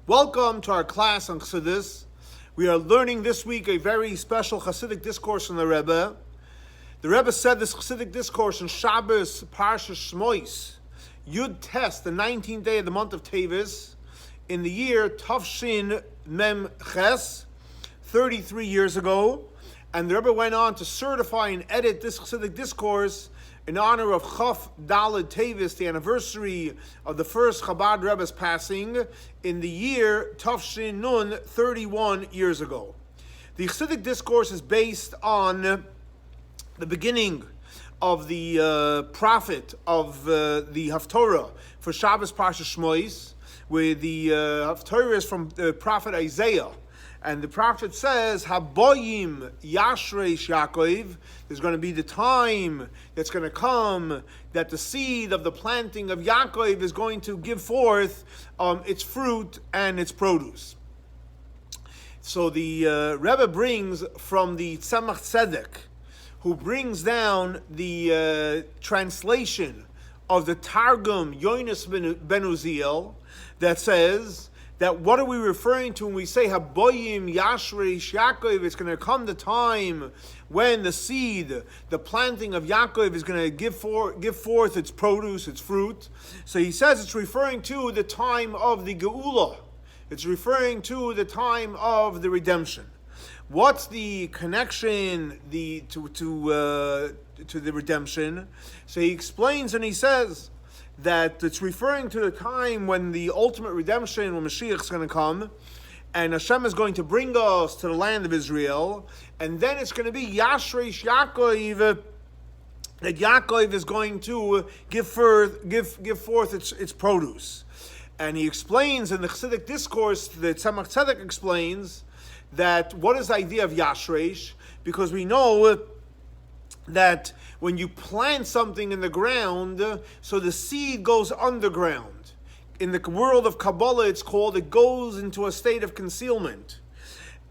Welcome to our class on Chassidus. We are learning this week a very special Chassidic discourse from the Rebbe. The Rebbe said this Chassidic discourse in Shabbos, Parsha Shmois, Yud Tes, the 19th day of the month of Tevis, in the year t'shm Mem Ches, 33 years ago. And the Rebbe went on to certify and edit this Chassidic discourse in honor of Chaf Daled Tevis, the anniversary of the first Chabad Rebbe's passing in the year t'shm Nun, 31 years ago. The Chassidic discourse is based on the beginning of the prophet of the Haftorah for Shabbos Parsha Shmois, where the Haftorah is from the prophet Isaiah. And the prophet says, Haboyim Yashresh Yaakov, there's going to be the time that's going to come that the seed of the planting of Yaakov is going to give forth its fruit and its produce. So the Rebbe brings from the Tzemach Tzedek, who brings down the translation of the Targum Yonis ben Uziel that says that what are we referring to when we say Haboyim Yashresh Yaakov? It's going to come the time when the seed, the planting of Yaakov, is going to give forth its produce, its fruit. So he says it's referring to the time of the Geula. It's referring to the time of the redemption. What's the connection to the redemption? So he explains and he says that it's referring to the time when the ultimate redemption, when Mashiach is going to come, and Hashem is going to bring us to the land of Israel, and then it's going to be Yashresh Yaakov, that Yaakov is going to give forth its produce. And he explains in the Chassidic discourse, the Tzemach Tzedek explains that what is the idea of Yashresh? Because we know that when you plant something in the ground, so the seed goes underground. In the world of Kabbalah, it goes into a state of concealment.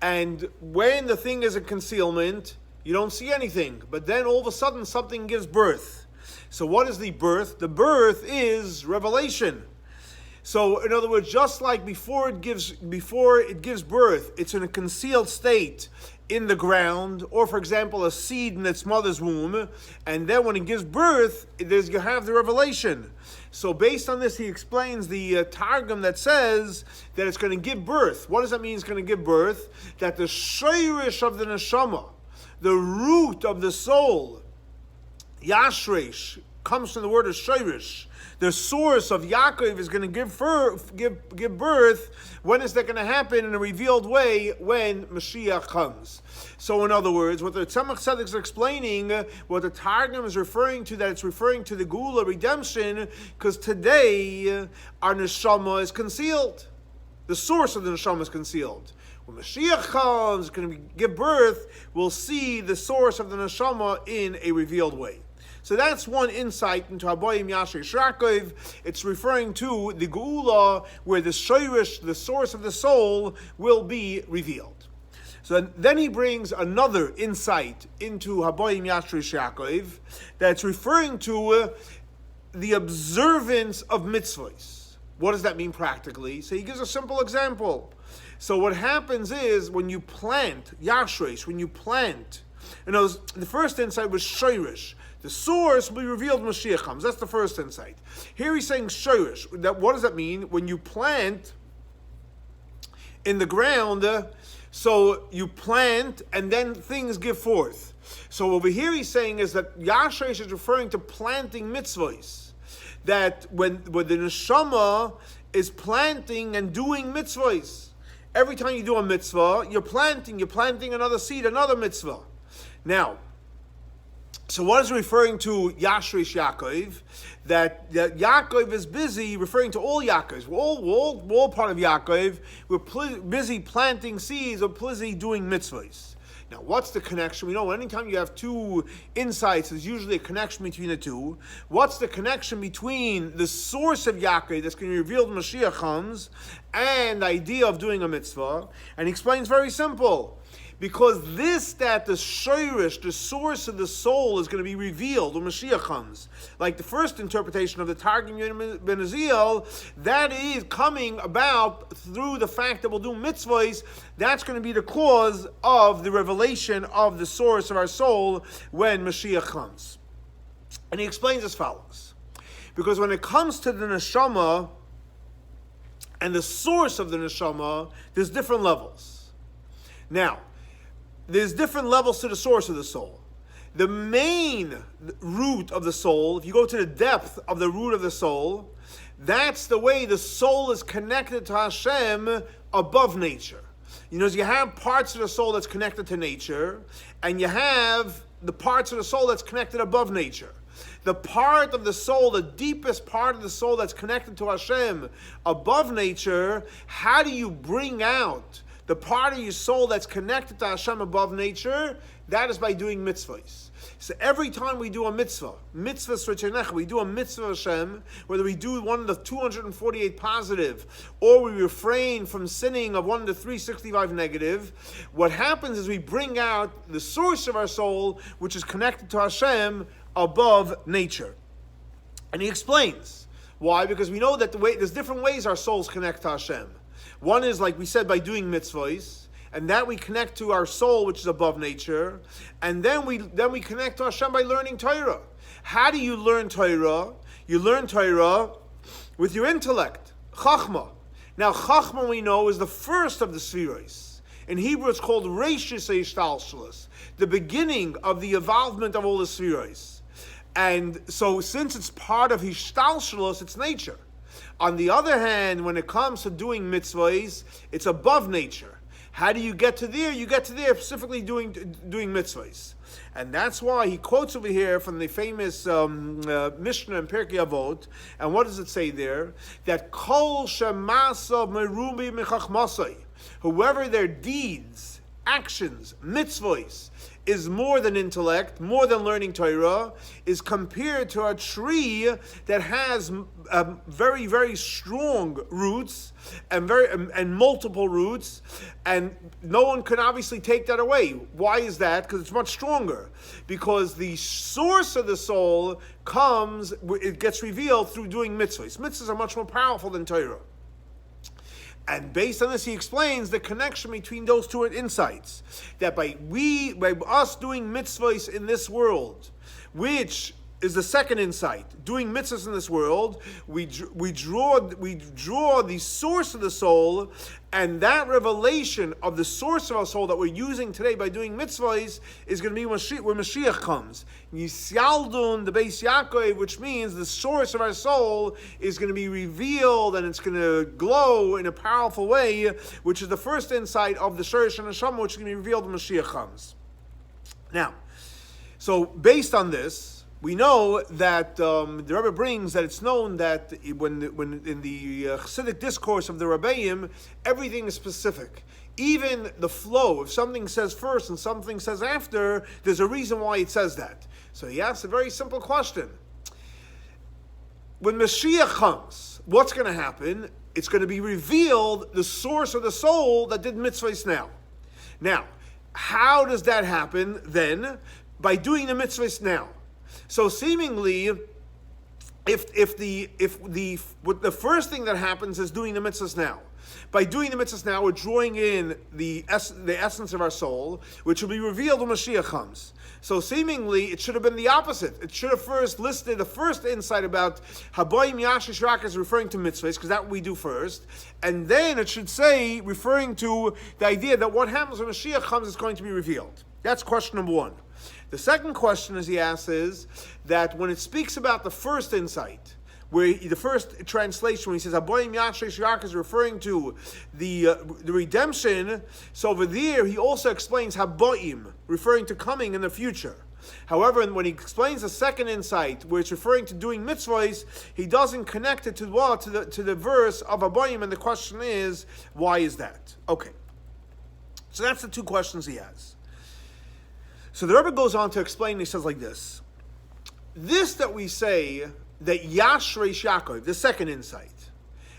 And when the thing is in concealment, you don't see anything. But then all of a sudden, something gives birth. So what is the birth? The birth is revelation. So in other words, just like before it gives birth, it's in a concealed state in the ground, or for example, a seed in its mother's womb, and then when it gives birth, you have the revelation. So based on this, he explains the Targum that says that it's going to give birth. What does that mean it's going to give birth? That the yesrsh of the neshama, the root of the soul, Yashresh, comes from the word of yesrsh. The source of Yaakov is going to give birth. When is that going to happen? In a revealed way, when Mashiach comes. So in other words, what the Tzemach Tzedek is explaining, what the Targum is referring to, that it's referring to the Geula, redemption, because today our neshama is concealed. The source of the neshama is concealed. When Mashiach comes, it's going to give birth, we'll see the source of the neshama in a revealed way. So that's one insight into Haboyim Yashresh Yaakov. It's referring to the Geula, where the Shirish, the source of the soul, will be revealed. So then he brings another insight into Haboyim Yashresh Yaakov, that's referring to the observance of mitzvot. What does that mean practically? So he gives a simple example. So what happens is, when you plant, Yashresh, the first insight was Shirish. The source will be revealed when Mashiach comes. That's the first insight. Here he's saying shirish. What does that mean? When you plant in the ground, so you plant and then things give forth. So over here he's saying is that Yashresh is referring to planting mitzvahs. That when the neshama is planting and doing mitzvahs. Every time you do a mitzvah, you're planting another seed, another mitzvah. Now, so what is referring to Yashresh Yaakov? That Yaakov is busy, referring to all Yaakovs. We're all part of Yaakov. We're busy planting seeds, or busy doing mitzvahs. Now, what's the connection? We know anytime you have two insights, there's usually a connection between the two. What's the connection between the source of Yaakov that's going to be revealed when Mashiach comes and the idea of doing a mitzvah? And he explains very simple. Because that the shirish, the source of the soul, is going to be revealed when Mashiach comes. Like the first interpretation of the Targum Ben Aziel, that is coming about through the fact that we'll do mitzvahs. That's going to be the cause of the revelation of the source of our soul when Mashiach comes. And he explains as follows. Because when it comes to the neshama and the source of the neshama, there's different levels. Now, there's different levels to the source of the soul. The main root of the soul, if you go to the depth of the root of the soul, that's the way the soul is connected to Hashem above nature. You have parts of the soul that's connected to nature, and you have the parts of the soul that's connected above nature. The part of the soul, the deepest part of the soul that's connected to Hashem above nature, how do you bring out the part of your soul that's connected to Hashem above nature? That is by doing mitzvahs. So every time we do a mitzvah srichenech, we do a mitzvah Hashem, whether we do one of the 248 positive, or we refrain from sinning of one of the 365 negative, what happens is we bring out the source of our soul, which is connected to Hashem above nature. And he explains why, because we know that there's different ways our souls connect to Hashem. One is, like we said, by doing mitzvahs, and that we connect to our soul, which is above nature, and then we connect to Hashem by learning Torah. How do you learn Torah? You learn Torah with your intellect, Chachma. Now, Chachma, we know, is the first of the Sfiros. In Hebrew, it's called Reishis Eishtalshalos, the beginning of the evolvement of all the Sfiros. And so, since it's part of Hishtalshalos, it's nature. On the other hand, when it comes to doing mitzvahs, it's above nature. How do you get to there? You get to there specifically doing mitzvahs. And that's why he quotes over here from the famous Mishnah in Pirkei Avot. And what does it say there? That kol shemasav merubi mechachmasai, whoever their deeds, actions, mitzvahs, is more than intellect, more than learning Torah, is compared to a tree that has very, very strong roots and multiple roots, and no one can obviously take that away. Why is that? Because it's much stronger. Because the source of the soul it gets revealed through doing mitzvahs. Mitzvahs are much more powerful than Torah. And based on this, he explains the connection between those two insights. That by us doing mitzvahs in this world, which is the second insight, doing mitzvahs in this world, we draw the source of the soul, and that revelation of the source of our soul that we're using today by doing mitzvahs is going to be when Mashiach comes. Yisyaldun, the Beis Yaakov, which means the source of our soul is going to be revealed, and it's going to glow in a powerful way, which is the first insight of the Yisrsh and Neshama, which is going to be revealed when Mashiach comes. Now, so based on this, we know that the Rebbe brings that it's known that when in the Chassidic Discourse of the Rabbeim, everything is specific. Even the flow, if something says first and something says after, there's a reason why it says that. So he asks a very simple question. When Mashiach comes, what's going to happen? It's going to be revealed the source of the soul that did mitzvahs now. Now, how does that happen then? By doing the mitzvahs now. So seemingly, if the first thing that happens is doing the mitzvahs now. By doing the mitzvahs now, we're drawing in the essence of our soul, which will be revealed when Mashiach comes. So seemingly, it should have been the opposite. It should have first listed the first insight about Habayim Yashish Rak is referring to mitzvahs, because that's what we do first. And then it should say, referring to the idea that what happens when Mashiach comes is going to be revealed. That's question number one. The second question, as he asks, is that when it speaks about the first insight, where the first translation, when he says "Aboyim Yashresh Yak" is referring to the redemption, so over there he also explains "Haboim," referring to coming in the future. However, when he explains the second insight, where it's referring to doing mitzvahs, he doesn't connect it to the verse of Aboyim, and the question is, why is that? Okay, so that's the two questions he has. So the Rebbe goes on to explain, he says like this. This that we say, that Yashresh Yaakov, the second insight,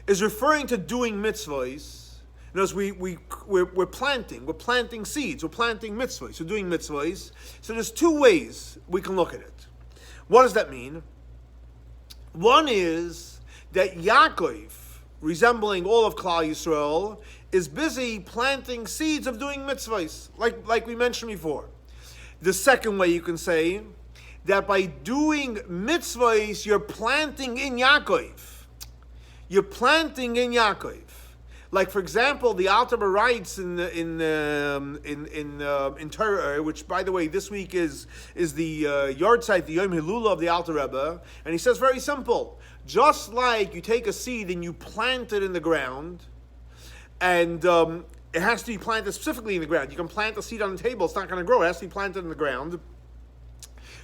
is referring to doing mitzvahs, Notice we're planting seeds, we're planting mitzvahs, we're doing mitzvahs. So there's two ways we can look at it. What does that mean? One is that Yaakov, resembling all of Klal Yisrael, is busy planting seeds of doing mitzvahs, like we mentioned before. The second way you can say that by doing mitzvahs, you're planting in Yaakov. You're planting in Yaakov. Like, for example, the Alter Rebbe writes in Torah, which, by the way, this week is the yard site, the Yom Hilula of the Alter Rebbe, and he says very simple: just like you take a seed and you plant it in the ground, and it has to be planted specifically in the ground. You can plant a seed on the table; it's not going to grow. It has to be planted in the ground.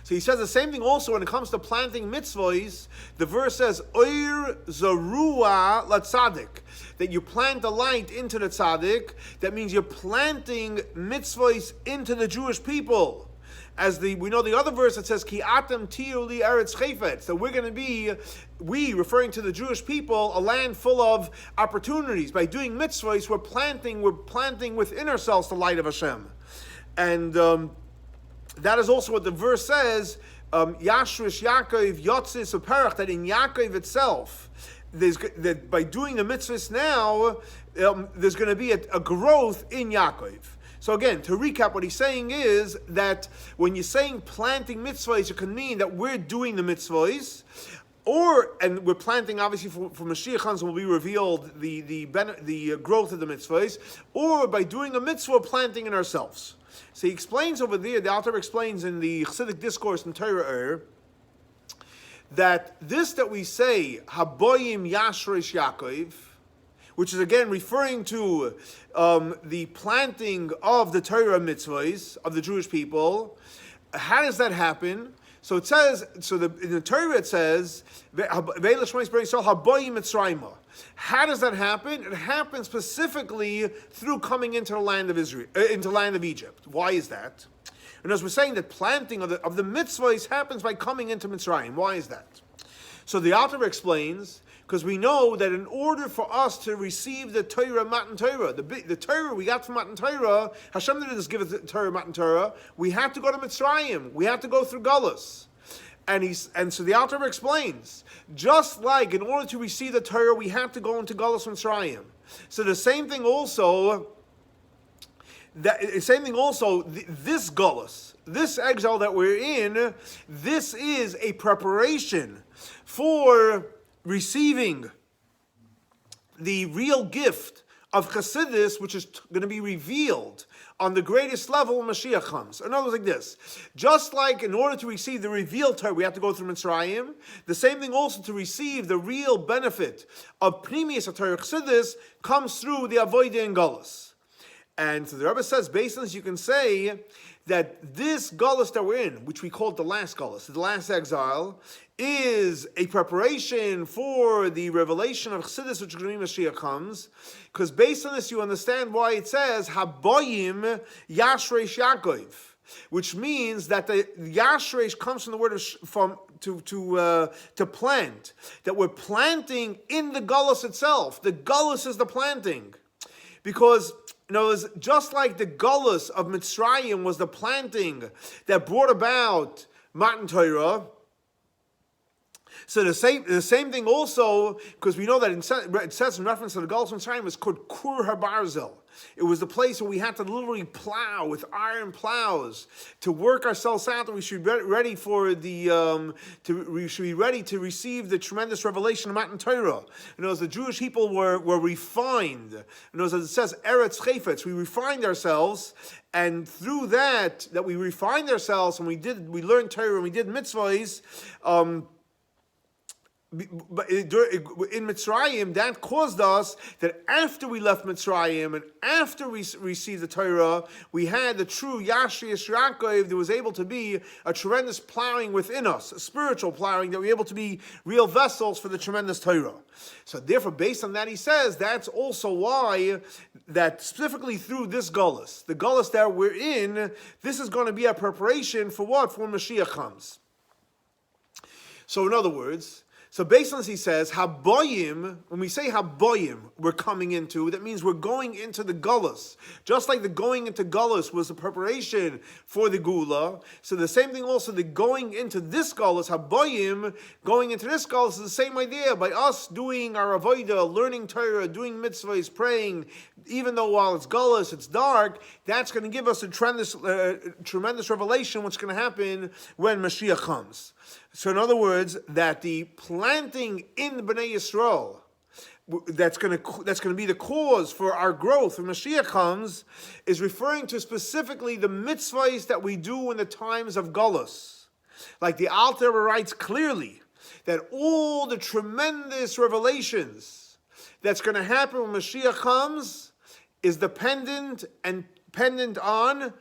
So he says the same thing also when it comes to planting mitzvahs. The verse says, Oir zarua latzadik, that you plant the light into the tzaddik. That means you're planting mitzvahs into the Jewish people. As we know the other verse that says, Ki atem tiyu li eretz chayfetz, that we're going to be, referring to the Jewish people, a land full of opportunities. By doing mitzvahs, we're planting within ourselves the light of Hashem. And that is also what the verse says, Yashrish Yaakov Yotzis Uperach, that in Yaakov itself, that by doing the mitzvahs now, there's going to be a growth in Yaakov. So again, to recap, what he's saying is that when you're saying planting mitzvahs, it can mean that we're doing the mitzvahs, and we're planting, obviously, for Mashiach comes will be revealed the growth of the mitzvahs, or by doing a mitzvah, planting in ourselves. So he explains over there, the Alter explains in the Chassidic Discourse in Torah, that this that we say, Haboyim Yashresh Yaakov, which is again referring to the planting of the Torah mitzvahs of the Jewish people. How does that happen? So it says, in the Torah it says, how does that happen? It happens specifically through coming into the land of Israel, into the land of Egypt. Why is that? And as we're saying, that planting of the mitzvahs happens by coming into Mitzrayim. Why is that? So the Alter explains, because we know that in order for us to receive the Torah, Matan Torah, the Torah we got from Matan Torah, Hashem didn't just give us the Torah, Matan Torah. We had to go to Mitzrayim. We had to go through Galus. And so the Alter explains, just like in order to receive the Torah, we have to go into Galus Mitzrayim. So the same thing also, this Galus, this exile that we're in, this is a preparation for receiving the real gift of Chassidus, which is going to be revealed on the greatest level when Mashiach comes. In other words, like this: just like in order to receive the revealed Torah, we have to go through Mitzrayim, the same thing also to receive the real benefit of Pnimius Torah Chassidus comes through the Avodah and Galus. And so the Rebbe says, based on this, you can say that this Galus that we're in, which we call the last Galus, the last exile, is a preparation for the revelation of Chassidus, which is going to be Mashiach comes. Because based on this, you understand why it says, Haboyim Yashresh Yaakov, which means that the Yashresh comes from the word to plant, that we're planting in the Galus itself. The Galus is the planting. Because, just like the Galus of Mitzrayim was the planting that brought about Matan Torah, so the same thing also, because we know that it says in reference to the Galus of Mitzrayim, it's called Kur HaBarzel. It was the place where we had to literally plow with iron plows to work ourselves out, that we should be ready to receive the tremendous revelation of Matan Torah. As the Jewish people were refined, as it says, Eretz Chayfetz, we refined ourselves, and through that we refined ourselves, and we learned Torah, and we did mitzvahs. But in Mitzrayim, that caused us that after we left Mitzrayim and after we received the Torah, we had the true Yashresh Yaakov. There was able to be a tremendous plowing within us, a spiritual plowing, that we were able to be real vessels for the tremendous Torah. So therefore, based on that, he says that's also why that specifically through this Galus, the Galus that we're in, this is going to be a preparation for what? For when Mashiach comes. So in other words, So based on this, he says, Habayim, when we say Habayim, we're coming into, that means we're going into the Gullus. Just like the going into Gullus was the preparation for the Gula, so the same thing also, the going into this Gullus, Habayim, going into this Gullus is the same idea. By us doing our Avodah, learning Torah, doing mitzvahs, praying, even though while it's Gullus, it's dark, that's going to give us a tremendous revelation what's going to happen when Mashiach comes. So in other words, that the planting in the Bnei Yisrael, that's going to be the cause for our growth when Mashiach comes, is referring to specifically the mitzvahs that we do in the times of Galus. Like the Alter Rebbe writes clearly, that all the tremendous revelations that's going to happen when Mashiach comes is dependent on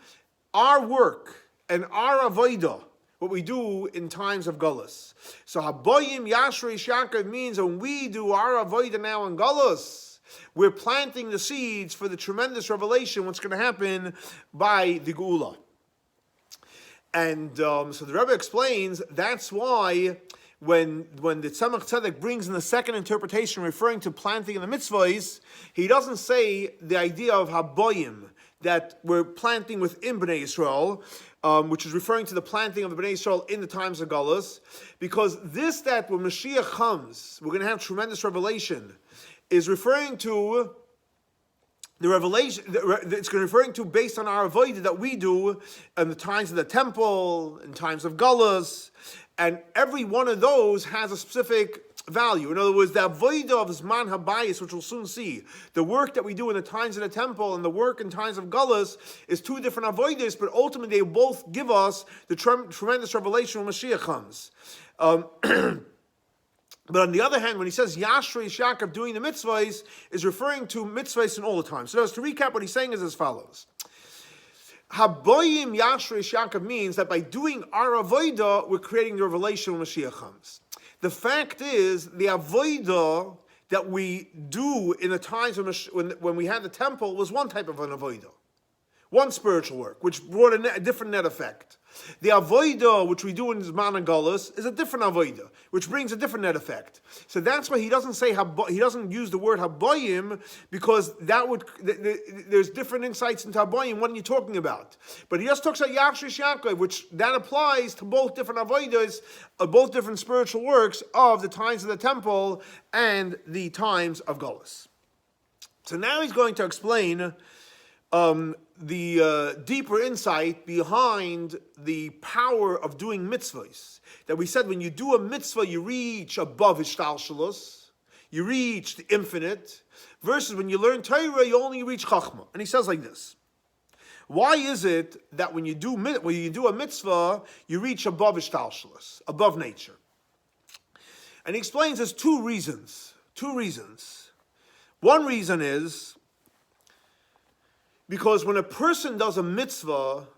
our work and our avodah, what we do in times of Gullus. So Habayim Yashresh Yaakov means when we do our avodah now in Gullus, we're planting the seeds for the tremendous revelation, what's going to happen by the Geula. And so the Rebbe explains that's why when the Tzemach Tzedek brings in the second interpretation referring to planting in the mitzvahs, he doesn't say the idea of Habayim, that we're planting within Bnei Yisrael, which is referring to the planting of the Bnei Yisrael in the times of Galus, because that when Mashiach comes, we're going to have tremendous revelation, is referring to the revelation. It's referring to based on our avodah that we do in the times of the temple, in times of Galus, and every one of those has a specific value. In other words, the avodah of Zman Habayis, which we'll soon see, the work that we do in the times of the temple and the work in times of Gullus is two different avodas, but ultimately they both give us the tremendous revelation when Mashiach comes. But on the other hand, when he says Yashresh Yaakov doing the mitzvahs, is referring to mitzvahs in all the time. So to recap, what he's saying is as follows. Habayim Yashresh Yaakov means that by doing our avodah, we're creating the revelation when Mashiach comes. The fact is, the avodah that we do in the times when we had the temple was one type of an avodah, one spiritual work, which brought a different net effect. The avodah which we do in Zman and Galus is a different avodah, which brings a different net effect. So that's why he doesn't use the word habayim, because there's different insights into habayim. What are you talking about? But he just talks about Yashresh Yaakov, which that applies to both different avodas, both different spiritual works of the times of the temple and the times of Galus. So now he's going to explain the deeper insight behind the power of doing mitzvahs. That we said when you do a mitzvah, you reach above Hishtalshalos, you reach the infinite, versus when you learn Torah, you only reach Chachma. And he says like this: why is it that when you do a mitzvah, you reach above Hishtalshalos, above nature? And he explains there's two reasons. One reason is because when a person does a mitzvah,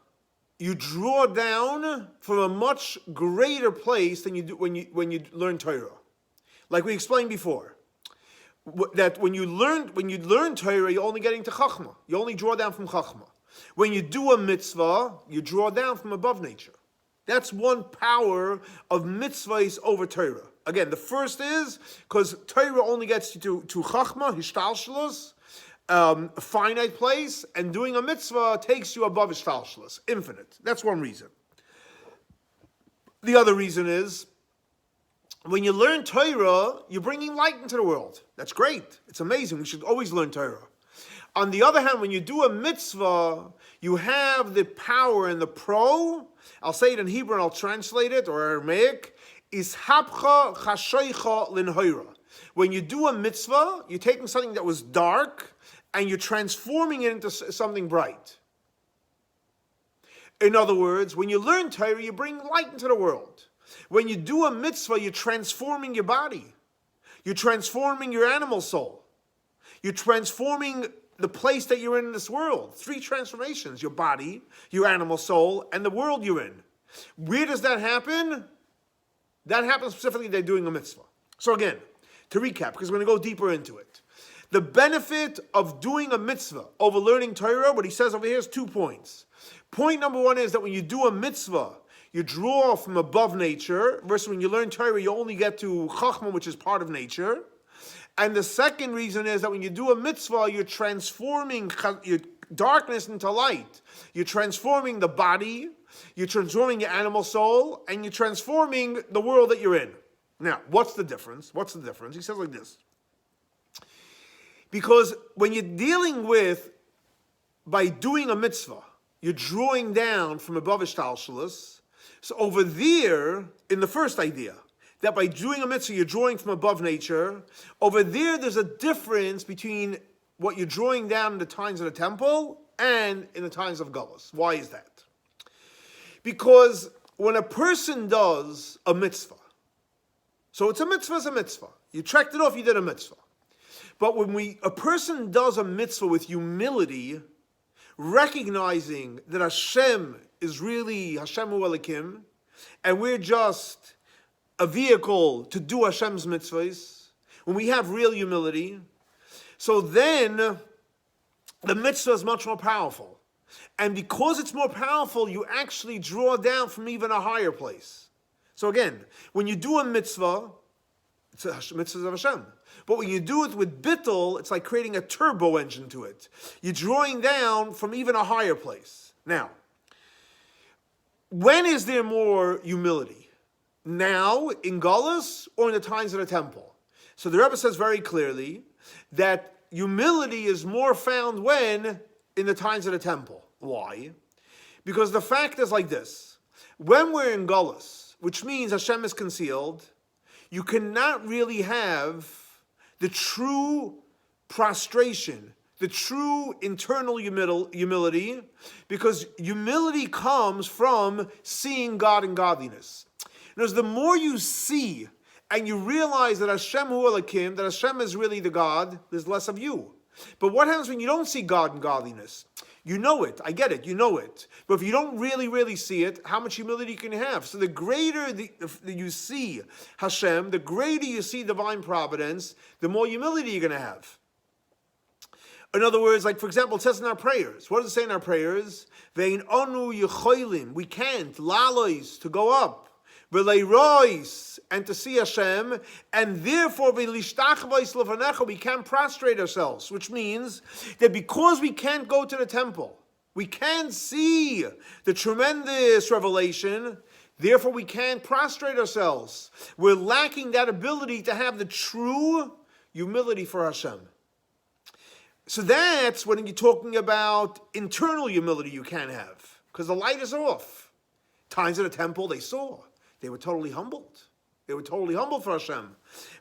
you draw down from a much greater place than you do when you learn Torah. Like we explained before, that when you learn Torah, you're only getting to Chachma. You only draw down from Chachma. When you do a mitzvah, you draw down from above nature. That's one power of mitzvahs over Torah. Again, the first is because Torah only gets you to Chachma, Hishtalshalos, a finite place, and doing a mitzvah takes you above Hishtalshalos, infinite. That's one reason. The other reason is, when you learn Torah, you're bringing light into the world. That's great. It's amazing. We should always learn Torah. On the other hand, when you do a mitzvah, you have the power and the I'll say it in Hebrew and I'll translate it, or Aramaic, ishapcha chashoicha linhoira. When you do a mitzvah, you're taking something that was dark and you're transforming it into something bright. In other words, when you learn Torah, you bring light into the world. When you do a mitzvah, you're transforming your body. You're transforming your animal soul. You're transforming the place that you're in this world. 3 transformations: your body, your animal soul, and the world you're in. Where does that happen? That happens specifically by doing a mitzvah. So again, to recap, because we're going to go deeper into it. The benefit of doing a mitzvah over learning Torah, what he says over here is 2 points. Point number 1 is that when you do a mitzvah, you draw from above nature, versus when you learn Torah, you only get to Chachma, which is part of nature. And the second reason is that when you do a mitzvah, you're transforming your darkness into light. You're transforming the body, you're transforming your animal soul, and you're transforming the world that you're in. Now, what's the difference? What's the difference? He says like this. Because when you're dealing with, by doing a mitzvah, you're drawing down from above Ishtalshalos. So over there, in the first idea, that by doing a mitzvah, you're drawing from above nature, over there's a difference between what you're drawing down in the times of the temple and in the times of Gullus. Why is that? Because when a person does a mitzvah, so it's a mitzvah. You checked it off, you did a mitzvah. But when a person does a mitzvah with humility, recognizing that Hashem is really Hashem Hu Elikim, and we're just a vehicle to do Hashem's mitzvahs, when we have real humility, so then the mitzvah is much more powerful. And because it's more powerful, you actually draw down from even a higher place. So again, when you do a mitzvah, it's a mitzvah of Hashem. But when you do it with bittul, it's like creating a turbo engine to it. You're drawing down from even a higher place. Now, when is there more humility? Now, in Gullus, or in the times of the temple? So the Rebbe says very clearly that humility is more found when? In the times of the temple. Why? Because the fact is like this. When we're in Gullus, which means Hashem is concealed, you cannot really have the true prostration, the true internal humility, because humility comes from seeing God in godliness. In other words, the more you see and you realize that Hashem Hu Elikim, that Hashem is really the God, there's less of you. But what happens when you don't see God in godliness? You know it. I get it. You know it. But if you don't really see it, how much humility can you have? So the greater you see Hashem, the greater you see divine providence, the more humility you're going to have. In other words, like for example, it says in our prayers. What does it say in our prayers? Vein onu yecholim. We can't. Lalois, to go up. V'leirois, and to see Hashem, and therefore we can't prostrate ourselves, which means that because we can't go to the temple, we can't see the tremendous revelation, therefore we can't prostrate ourselves. We're lacking that ability to have the true humility for Hashem. So that's when you're talking about internal humility you can't have, because the light is off. Times at the temple, they saw. They were totally humbled. They were totally humbled for Hashem.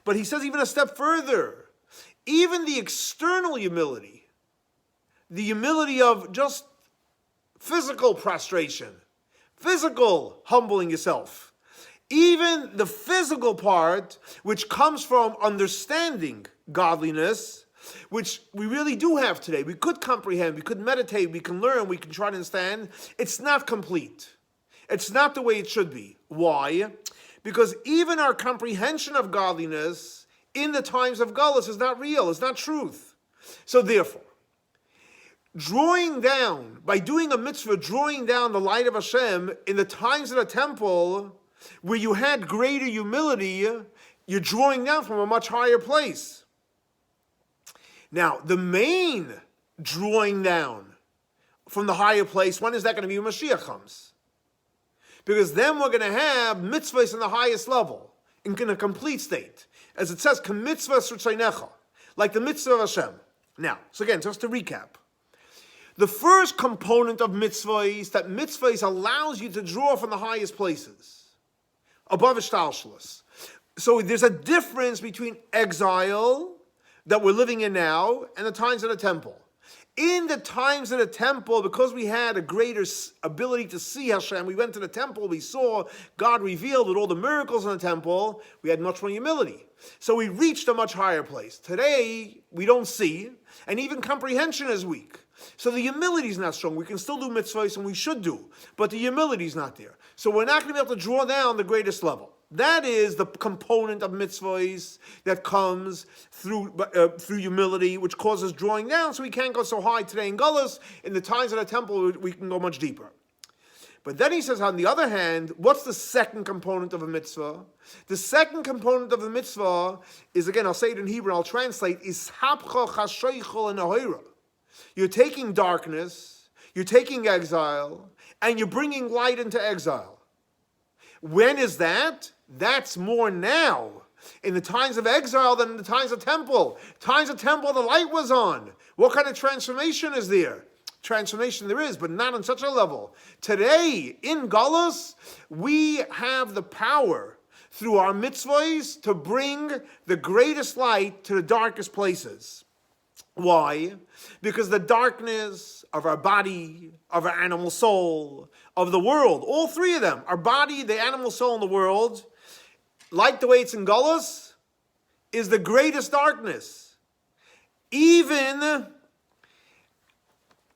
But he says even a step further, even the external humility, the humility of just physical prostration, physical humbling yourself, even the physical part, which comes from understanding godliness, which we really do have today. We could comprehend, we could meditate, we can learn, we can try to understand. It's not complete. It's not the way it should be. Why? Because even our comprehension of godliness in the times of Gullus is not real, it's not truth. So therefore, drawing down, by doing a mitzvah, drawing down the light of Hashem in the times of the temple, where you had greater humility, you're drawing down from a much higher place. Now, the main drawing down from the higher place, when is that going to be when Mashiach comes? Because then we're going to have mitzvahs in the highest level, in a complete state. As it says, k'mitzvahs r'tzeinecha, like the mitzvah of Hashem. Now, so again, just to recap. The first component of mitzvahs, that mitzvahs allows you to draw from the highest places, above Ishtalshalos. So there's a difference between exile, that we're living in now, and the times of the temple. In the times of the temple, because we had a greater ability to see Hashem, we went to the temple, we saw God revealed with all the miracles in the temple, we had much more humility. So we reached a much higher place. Today, we don't see, and even comprehension is weak. So the humility is not strong. We can still do mitzvahs, and we should do, but the humility is not there. So we're not going to be able to draw down the greatest level. That is the component of mitzvahs that comes through humility, which causes drawing down, so we can't go so high today in Gullus. In the times of the temple, we can go much deeper. But then he says, on the other hand, what's the second component of a mitzvah? The second component of a mitzvah is, again, I'll say it in Hebrew, I'll translate, is hapcha chashoichol and ahoira. You're taking darkness, you're taking exile, and you're bringing light into exile. When is that? That's more now, in the times of exile than in the times of temple. Times of temple, the light was on. What kind of transformation is there? Transformation there is, but not on such a level. Today, in Galus, we have the power through our mitzvahs to bring the greatest light to the darkest places. Why? Because the darkness of our body, of our animal soul, of the world, all three of them, our body, the animal soul, and the world, like the way it's in Galus, is the greatest darkness. Even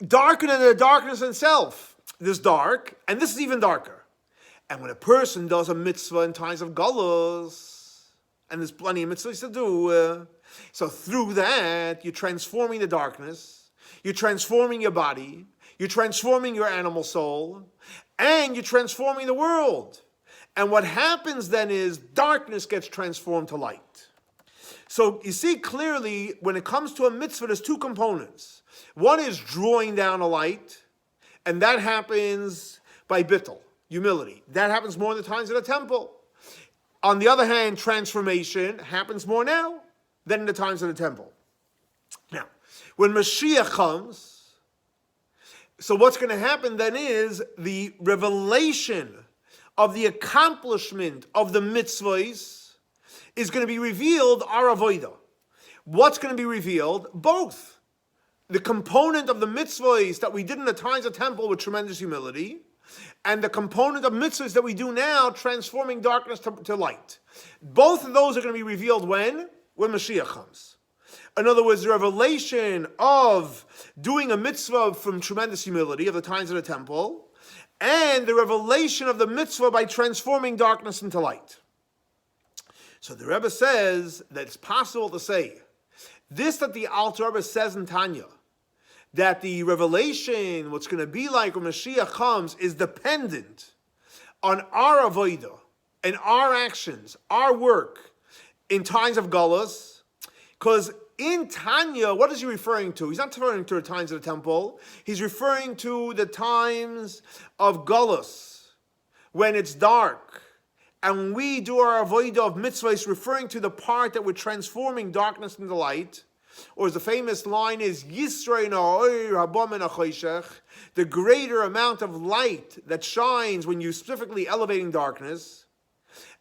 darker than the darkness itself. This dark, and this is even darker. And when a person does a mitzvah in times of galus, and there's plenty of mitzvahs to do, so through that, you're transforming the darkness, you're transforming your body, you're transforming your animal soul, and you're transforming the world. And what happens then is darkness gets transformed to light. So you see clearly, when it comes to a mitzvah, there's two components. One is drawing down a light, and that happens by bittul, humility. That happens more in the times of the temple. On the other hand, transformation happens more now than in the times of the temple. Now, when Mashiach comes, so what's going to happen then is the revelation of the accomplishment of the mitzvahs is going to be revealed, our avodah. What's going to be revealed? Both. The component of the mitzvahs that we did in the times of temple with tremendous humility, and the component of mitzvahs that we do now, transforming darkness to light. Both of those are going to be revealed when? When Mashiach comes. In other words, the revelation of doing a mitzvah from tremendous humility of the times of the temple, and the revelation of the mitzvah by transforming darkness into light. So the Rebbe says that it's possible to say this, that the Alter Rebbe says in Tanya, that the revelation, what's going to be like when Mashiach comes, is dependent on our avodah and our actions, our work in times of galus. Because in Tanya, what is he referring to? He's not referring to the times of the temple. He's referring to the times of galus, when it's dark. And when we do our avodah of mitzvahs, referring to the part that we're transforming darkness into light, or as the famous line is, Yisrei na'or habam min ha'choshech, the greater amount of light that shines when you're specifically elevating darkness.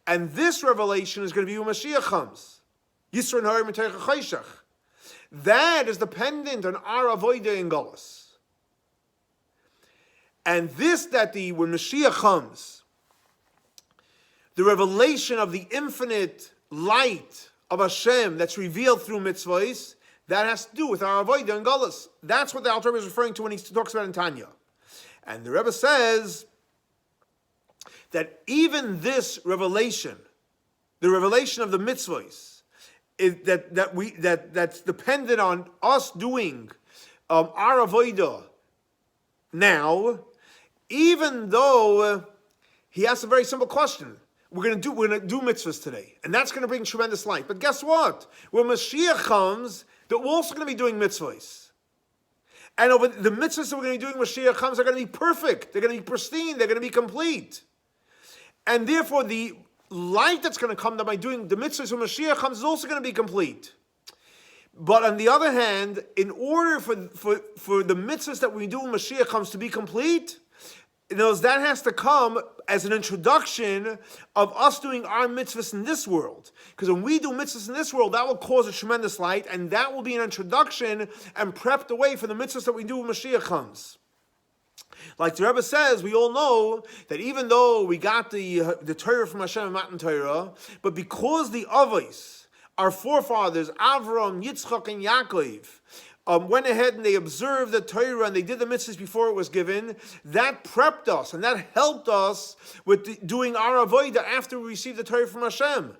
And this revelation is going to be when Mashiach comes. Yisrei na'or min ha'choshech. That is dependent on our avodah in galus. And this, that when Mashiach comes, the revelation of the infinite light of Hashem that's revealed through mitzvahs, that has to do with our avodah and galus. That's what the Alter Rebbe is referring to when he talks about in Tanya. And the Rebbe says that even this revelation, the revelation of the mitzvahs, is that's dependent on us doing our avodah now, even though he asks a very simple question. We're going to do mitzvahs today, and that's going to bring tremendous light. But guess what? When Mashiach comes, they're also going to be doing mitzvahs. And over the mitzvahs that we're going to be doing when Mashiach comes are going to be perfect. They're going to be pristine. They're going to be complete. And therefore, the light that's going to come by doing the mitzvahs when Mashiach comes is also going to be complete. But on the other hand, in order for the mitzvahs that we do when Mashiach comes to be complete, that has to come as an introduction of us doing our mitzvahs in this world. Because when we do mitzvahs in this world, that will cause a tremendous light, and that will be an introduction and prepped the way for the mitzvahs that we do when Mashiach comes. Like the Rebbe says, we all know that even though we got the Torah from Hashem and Matan Torah, but because the Avos, our forefathers, Avram, Yitzchok, and Yaakov, went ahead and they observed the Torah and they did the mitzvahs before it was given, that prepped us and that helped us with doing our avodah after we received the Torah from Hashem.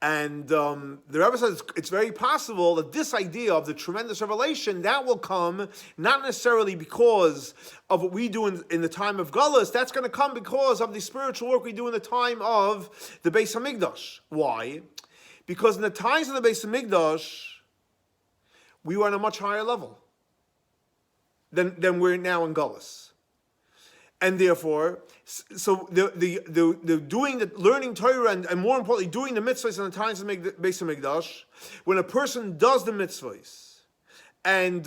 And the Rebbe says it's very possible that this idea of the tremendous revelation, that will come not necessarily because of what we do in the time of Galus, that's going to come because of the spiritual work we do in the time of the Beis HaMikdash. Why? Because in the times of the Beis HaMikdash, we were on a much higher level than we're now in Galus. And therefore, so the doing the learning Torah and more importantly doing the mitzvahs in the times of Beis HaMikdash, when a person does the mitzvahs and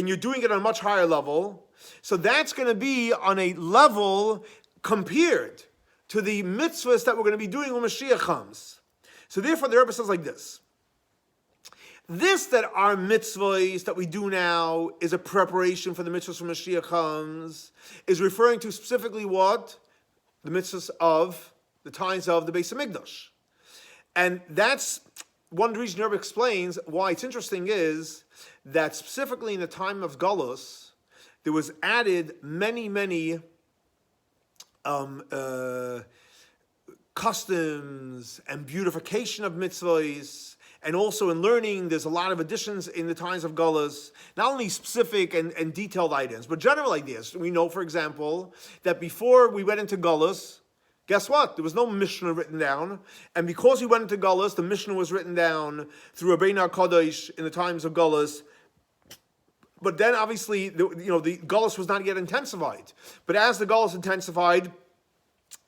you're doing it on a much higher level, so that's going to be on a level compared to the mitzvahs that we're going to be doing when Mashiach comes. So therefore, the Rebbe says like this. This that our mitzvahs that we do now is a preparation for the mitzvahs when Mashiach comes, is referring to specifically what? The mitzvahs of the times of the Beis HaMikdash. And that's one reason Rebbe explains why it's interesting is that specifically in the time of Galus, there was added many customs and beautification of mitzvahs. And also in learning, there's a lot of additions in the times of Galus, not only specific and detailed items, but general ideas. We know, for example, that before we went into Galus, guess what? There was no Mishnah written down. And because we went into Galus, the Mishnah was written down through Rabbeinu HaKadosh in the times of Galus. But then obviously, the Galus was not yet intensified. But as the Galus intensified,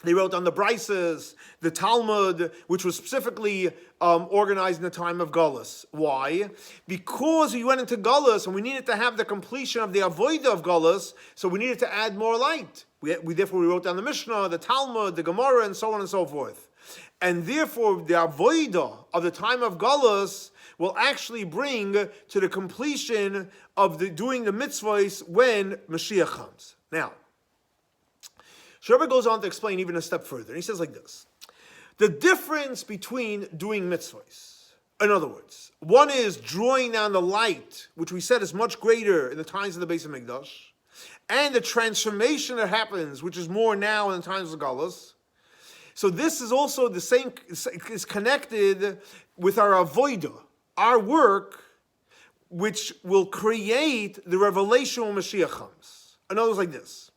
they wrote down the Brises, the Talmud, which was specifically organized in the time of Galus. Why? Because we went into Galus and we needed to have the completion of the Avodah of Galus, so we needed to add more light. Therefore, we wrote down the Mishnah, the Talmud, the Gemara, and so on and so forth. And therefore, the Avodah of the time of Galus will actually bring to the completion of doing the mitzvahs when Mashiach comes. Now, Rebbe goes on to explain even a step further. He says like this. The difference between doing mitzvahs, in other words, one is drawing down the light, which we said is much greater in the times of the Beis HaMikdash, and the transformation that happens, which is more now in the times of Galus. So this is also the same, is connected with our avodah, our work, which will create the revelation when Mashiach comes. In other words, like this.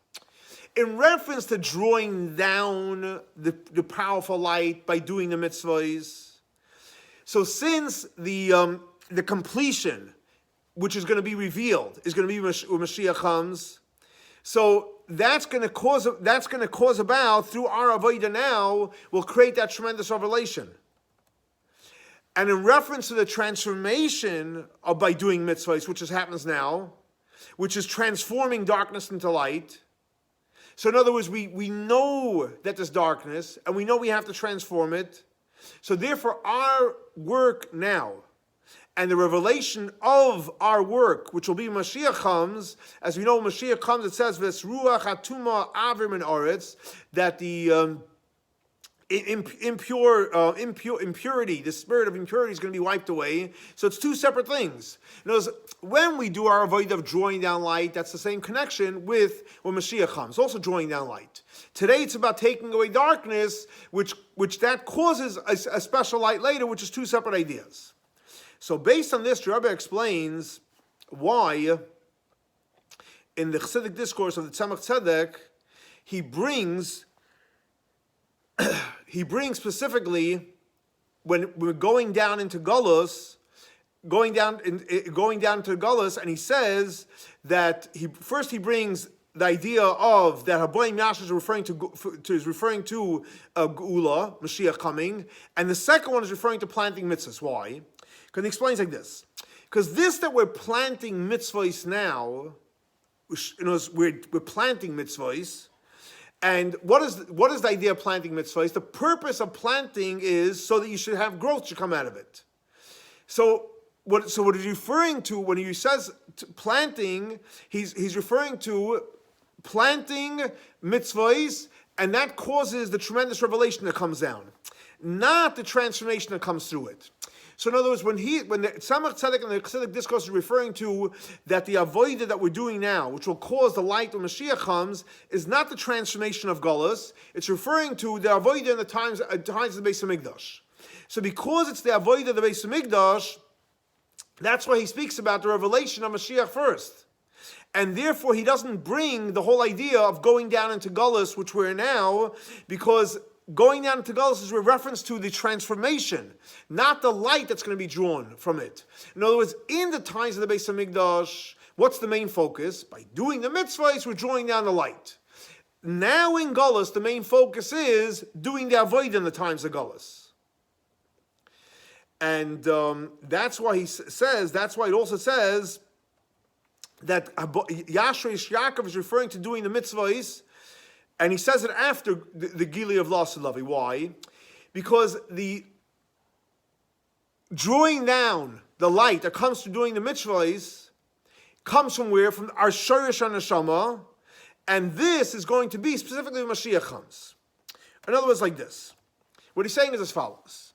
In reference to drawing down the powerful light by doing the mitzvahs, so since the completion, which is going to be revealed, is going to be when Mashiach comes, so that's going to cause about through our avodah now will create that tremendous revelation. And in reference to the transformation by doing mitzvahs, which happens now, which is transforming darkness into light. So in other words, we know that there's darkness, and we know we have to transform it. So therefore, our work now, and the revelation of our work, which will be when Mashiach comes, as we know when Mashiach comes, it says, V'esruach hatuma avir min oretz, that the impurity, the spirit of impurity is going to be wiped away. So it's two separate things. In other words, when we do our avodah of drawing down light, that's the same connection with when Mashiach comes, also drawing down light. Today it's about taking away darkness, which that causes a special light later, which is two separate ideas. So based on this, Rebbe explains why in the Chassidic Discourse of the ''tshmach, he brings specifically when we're going down into Galus, going down into Galus, and he says that he brings the idea of that Haba'im Nash is referring to Geula, Mashiach coming, and the second one is referring to planting mitzvahs. Why? Because he explains like this: because this that we're planting mitzvahs now, we're planting mitzvahs. And what is the idea of planting mitzvahs? The purpose of planting is so that you should have growth to come out of it. So what he's referring to when he says planting, he's referring to planting mitzvahs, and that causes the tremendous revelation that comes down, not the transformation that comes through it. So in other words, when the ''tshmach and the Chassidic Discourse is referring to that the avodah that we're doing now, which will cause the light when Mashiach comes, is not the transformation of Galus. It's referring to the avodah in the times of the Beis HaMikdash. So because it's the avodah of the Beis Hamikdash, that's why he speaks about the revelation of Mashiach first. And therefore he doesn't bring the whole idea of going down into Gullus, which we're in now, because going down into Gullus is a reference to the transformation, not the light that's going to be drawn from it. In other words, in the times of the Beis Hamikdash, what's the main focus? By doing the mitzvahs, we're drawing down the light. Now in Gullus, the main focus is doing the avodah in the times of Gullus. And that's why he says, that's why it also says that Yashresh Yaakov is referring to doing the mitzvahs, and he says it after the Gili of Lasalavi. Why? Because the drawing down the light that comes to doing the mitzvahs comes from where? From our Shorish HaNeshama, and this is going to be specifically when Mashiach comes. In other words, like this. What he's saying is as follows.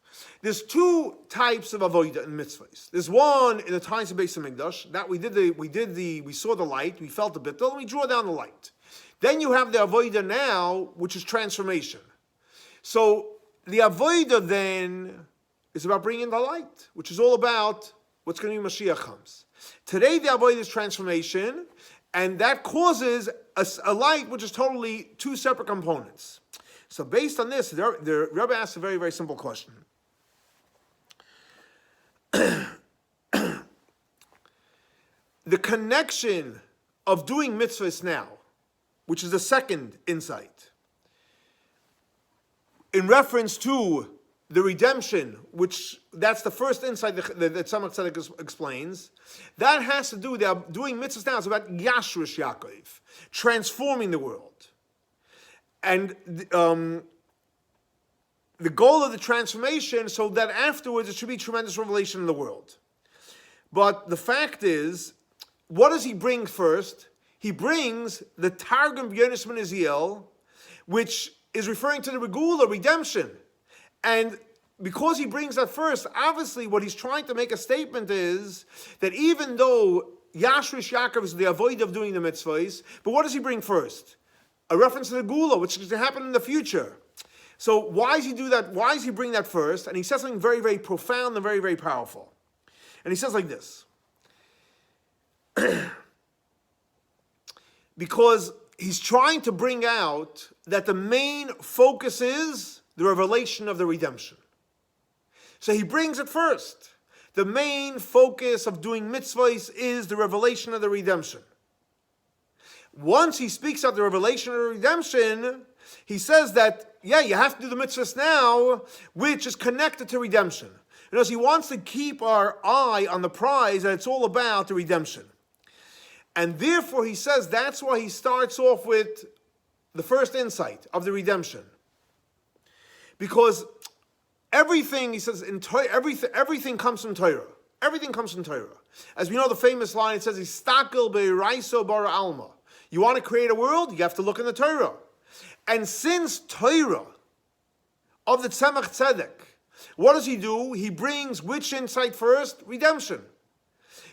There's two types of avodah in mitzvahs. There's one in the times of Beis Hamikdash that we saw the light, we felt a bit, then we draw down the light. Then you have the avodah now, which is transformation. So the avodah then is about bringing the light, which is all about what's going to be Mashiach comes. Today the avodah is transformation, and that causes a light which is totally two separate components. So based on this, the Rebbe asks a very, very simple question. The connection of doing mitzvahs now, which is the second insight, in reference to the redemption, which that's the first insight that Tzemach Tzedek explains, that has to do with doing mitzvahs now. It's about Yashresh Yaakov, transforming the world. And the goal of the transformation, so that afterwards it should be tremendous revelation in the world. But the fact is, what does he bring first? He brings the Targum B'Yonis Ben Uziel, which is referring to the Regula, redemption. And because he brings that first, obviously what he's trying to make a statement is that even though Yashresh Yaakov is the avoid of doing the mitzvahs, but what does he bring first? A reference to the Gula, which is going to happen in the future. So why does he do that? Why does he bring that first? And he says something very, very profound and very, very powerful. And he says like this. Because he's trying to bring out that the main focus is the revelation of the redemption. So he brings it first. The main focus of doing mitzvahs is the revelation of the redemption. Once he speaks of the revelation of the redemption, he says that, yeah, you have to do the mitzvahs now, which is connected to redemption. Because he wants to keep our eye on the prize, that it's all about the redemption. And therefore, he says that's why he starts off with the first insight of the redemption. Because everything, he says, everything comes from Torah. Everything comes from Torah. As we know the famous line, it says, Istakel be'raiso bara alma. You want to create a world? You have to look in the Torah. And since Torah of the Tzemach Tzedek, what does he do? He brings which insight first? Redemption.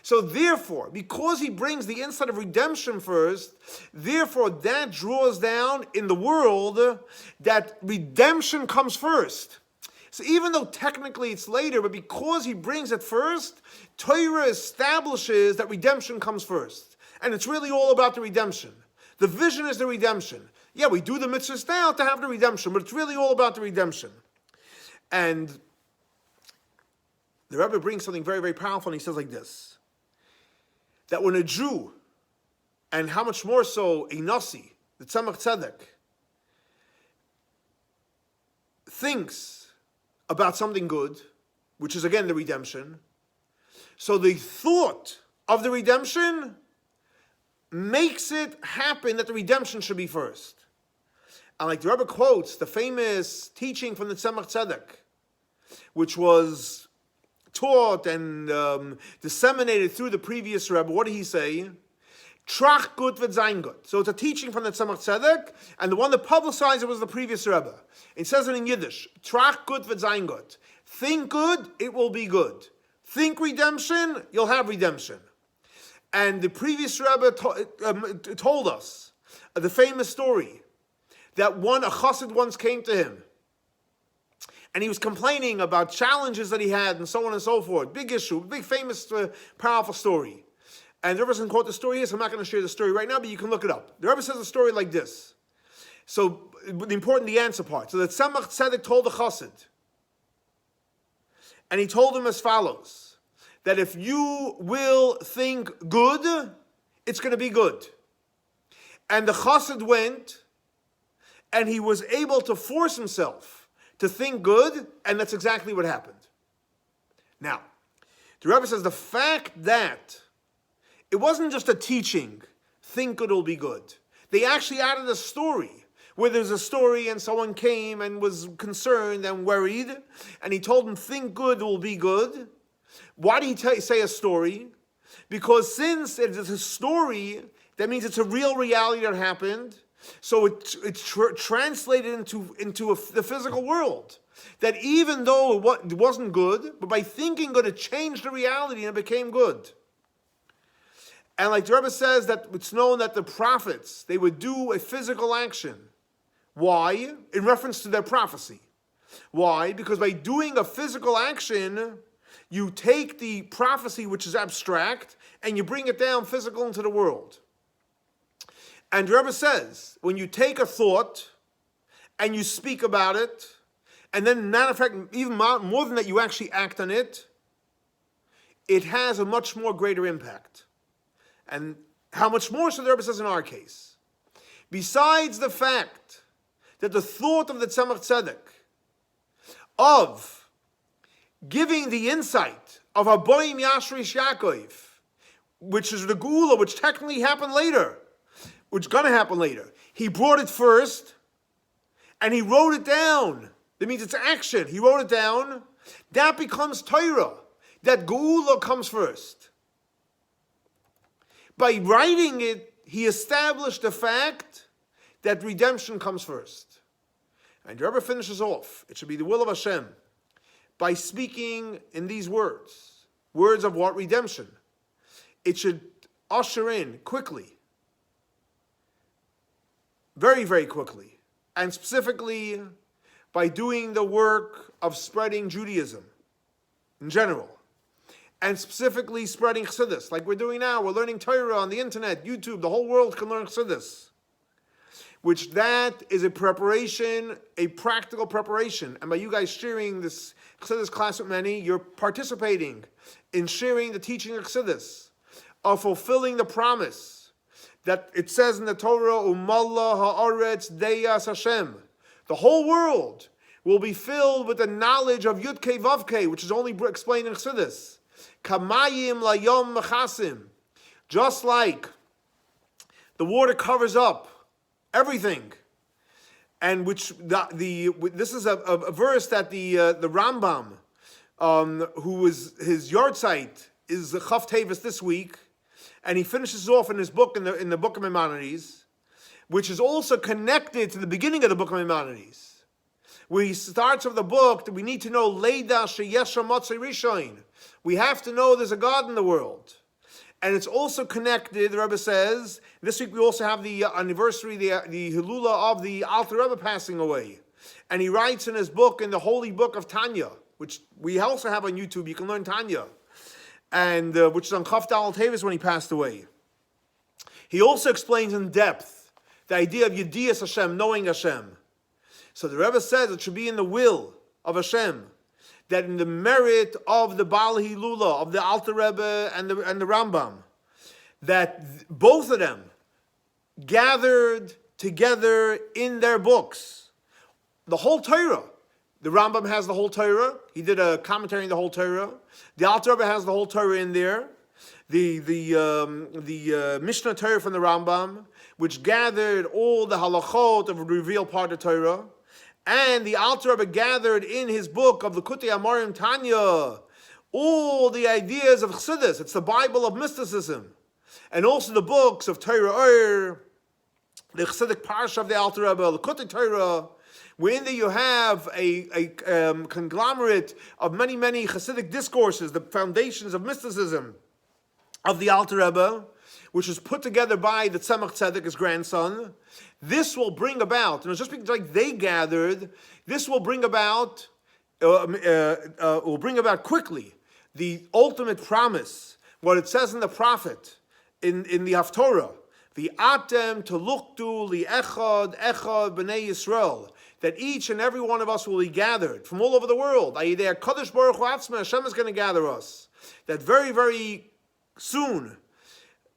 So therefore, because he brings the insight of redemption first, therefore that draws down in the world that redemption comes first. So even though technically it's later, but because he brings it first, Torah establishes that redemption comes first. And it's really all about the redemption. The vision is the redemption. Yeah, we do the mitzvahs now to have the redemption, but it's really all about the redemption. And the Rebbe brings something very, very powerful, and he says like this, that when a Jew, and how much more so a Nasi, the Tzemach Tzedek, thinks about something good, which is again the redemption, so the thought of the redemption makes it happen that the redemption should be first. And like the Rebbe quotes the famous teaching from the Tzemach Tzedek, which was taught and disseminated through the previous Rebbe. What did he say? Trach gut wird sein gut. So it's a teaching from the Tzemach Tzedek, and the one that publicized it was the previous Rebbe. It says it in Yiddish. Trach gut wird sein gut. Think good, it will be good. Think redemption, you'll have redemption. And the previous Rebbe told us the famous story that a Chassid once came to him, And he was complaining about challenges that he had and so on and so forth. Big issue, big famous, powerful story. And the Rebbe doesn't quote the story here, so I'm not going to share the story right now, but you can look it up. The Rebbe says a story like this. So, the answer part. So the Tzemach Tzedek told the Chassid, and he told him as follows, that if you will think good, it's going to be good. And the Chassid went, and he was able to force himself to think good, and that's exactly what happened. Now, the Rebbe says the fact that it wasn't just a teaching, think good will be good. They actually added a story, where there's a story and someone came and was concerned and worried, and he told him, think good will be good. Why did he say a story? Because since it's a story, that means it's a real reality that happened. So it's translated into the physical world. That even though it wasn't good, but by thinking good, it changed the reality and it became good. And like the Rebbe says, that it's known that the prophets, they would do a physical action. Why? In reference to their prophecy. Why? Because by doing a physical action, you take the prophecy, which is abstract, and you bring it down physical into the world. And the Rebbe says, when you take a thought and you speak about it, and then, matter of fact, even more than that, you actually act on it, it has a much more greater impact. And how much more so the Rebbe says in our case? Besides the fact that the thought of the Tzemach Tzedek, of giving the insight of הבאים ישרש Yaakov, which is the Geula, which technically happened later, which is going to happen later. He brought it first, and he wrote it down. That means it's action. He wrote it down. That becomes Torah. That Geula comes first. By writing it, he established the fact that redemption comes first. And the Rebbe finishes off. It should be the will of Hashem. By speaking in these words. Words of what? Redemption. It should usher in quickly. Very, very quickly. And specifically by doing the work of spreading Judaism in general. And specifically spreading Chassidus, like we're doing now. We're learning Torah on the internet, YouTube. The whole world can learn Chassidus. Which that is a preparation, a practical preparation. And by you guys sharing this Chassidus class with many, you're participating in sharing the teaching of Chassidus, of fulfilling the promise that it says in the Torah, Umalla ha'aretz deyas Hashem. The whole world will be filled with the knowledge of Yud-Kei Vav-Kei, which is only explained in Chassidus. Kamayim layom mechasim. Just like the water covers up everything, and which this is a verse that the Rambam, who was his yahrzeit is the Chaf Tevis this week, and he finishes off in his book in the book of Maimonides, which is also connected to the beginning of the book of Maimonides, where he starts with the book that we need to know Leida sheyesha matzei rishoin. We have to know there's a God in the world. And it's also connected, the Rebbe says, this week we also have the anniversary, the Hilula of the Alter Rebbe passing away. And he writes in his book, in the holy book of Tanya, which we also have on YouTube, you can learn Tanya, and which is on Chaf Daled Tevis when he passed away. He also explains in depth the idea of Yedias Hashem, knowing Hashem. So the Rebbe says it should be in the will of Hashem, that in the merit of the Baal Hilula, of the Alter Rebbe and the Rambam, that both of them gathered together in their books the whole Torah. The Rambam has the whole Torah. He did a commentary on the whole Torah. The Alter Rebbe has the whole Torah in there. The Mishnah Torah from the Rambam, which gathered all the halachot of the revealed part of Torah. And the Alter Rebbe gathered in his book of the Kutei Amarim Tanya all the ideas of Chassidus. It's the Bible of mysticism. And also the books of Torah, the Chassidic Parsha of the Alter Rebbe, the Kutei Torah, wherein there you have a conglomerate of many, many Chassidic discourses, the foundations of mysticism of the Alter Rebbe, which was put together by the Tzemach Tzedek, his grandson. This will bring about, and it's just like they gathered, this will bring about will bring about quickly the ultimate promise, what it says in the prophet, in the Haftorah, V'atem teluktu li'echad echad b'nei Yisrael, that each and every one of us will be gathered from all over the world. Kadosh Baruch Hu Atzma, Hashem is going to gather us. That very, very soon,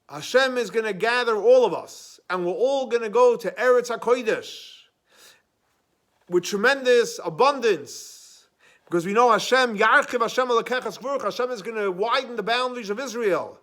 Hashem is going to gather all of us, and we're all going to go to Eretz HaKodesh with tremendous abundance, because we know Hashem, Yarchiv Hashem Elokechas Gvuruch, Hashem is going to widen the boundaries of Israel.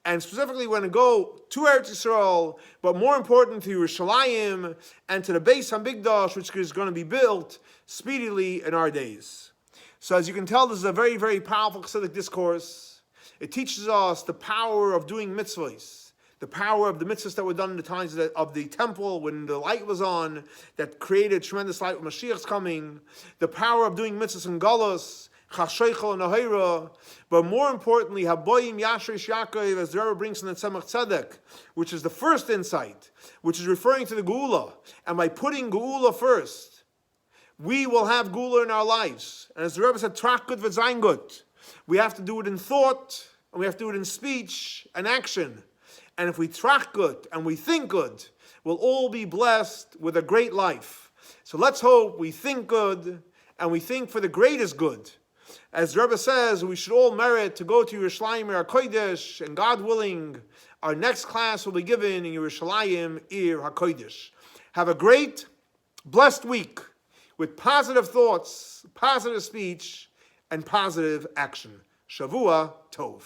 And specifically, we're going to go to Eretz Yisrael, but more important, to Yerushalayim and to the Beis HaMikdash, which is going to be built speedily in our days. So as you can tell, this is a very, very powerful Chassidic discourse. It teaches us the power of doing mitzvahs, the power of the mitzvahs that were done in the times of the temple when the light was on, that created tremendous light when Mashiach's coming, the power of doing mitzvahs in Galus, Chasheichel and Ahira, but more importantly, Habayim Yashresh Ya'akov, as the Rebbe brings in the Tzemach Tzedek, which is the first insight, which is referring to the Geula. And by putting Geula first, we will have Geula in our lives. And as the Rebbe said, Trach gut v'zayin gut. We have to do it in thought, and we have to do it in speech and action. And if we trach gut and we think good, we'll all be blessed with a great life. So let's hope we think good, and we think for the greatest good. As the Rebbe says, we should all merit to go to Yerushalayim, Ir HaKodesh, and God willing, our next class will be given in Yerushalayim, Ir HaKodesh. Have a great, blessed week with positive thoughts, positive speech, and positive action. Shavua Tov.